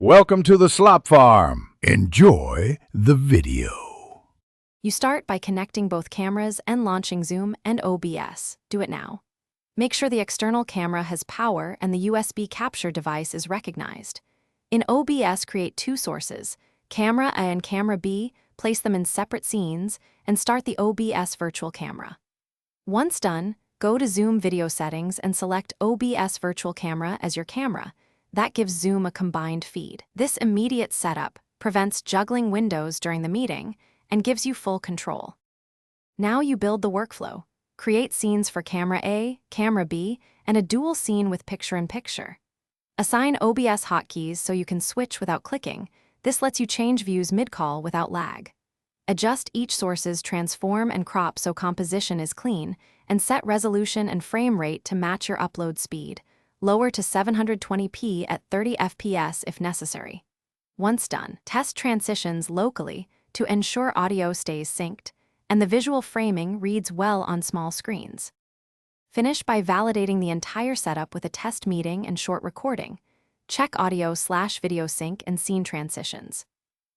Welcome to the Slop Farm. Enjoy the video. You start by connecting both cameras and launching Zoom and OBS. Do it now. Make sure the external camera has power and the USB capture device is recognized. In OBS, create two sources, camera A and camera B, place them in separate scenes, and start the OBS virtual camera. Once done, go to Zoom video settings and select OBS virtual camera as your camera. That gives Zoom a combined feed. This immediate setup prevents juggling windows during the meeting and gives you full control. Now you build the workflow. Create scenes for camera A, camera B, and a dual scene with picture-in-picture. Assign OBS hotkeys so you can switch without clicking. This lets you change views mid-call without lag. Adjust each source's transform and crop so composition is clean, and set resolution and frame rate to match your upload speed. Lower to 720p at 30 FPS if necessary. Once done, test transitions locally to ensure audio stays synced, and the visual framing reads well on small screens. Finish by validating the entire setup with a test meeting and short recording. Check audio/video sync and scene transitions.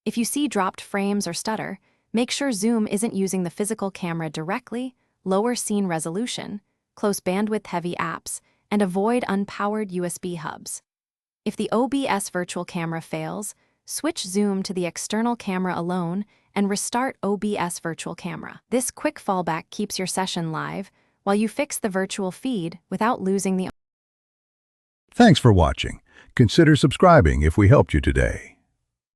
If you see dropped frames or stutter, make sure Zoom isn't using the physical camera directly, lower scene resolution, close bandwidth-heavy apps, and avoid unpowered USB hubs. If the OBS virtual camera fails, switch Zoom to the external camera alone and restart OBS virtual camera. This quick fallback keeps your session live while you fix the virtual feed without losing the. Thanks for watching. Consider subscribing if we helped you today.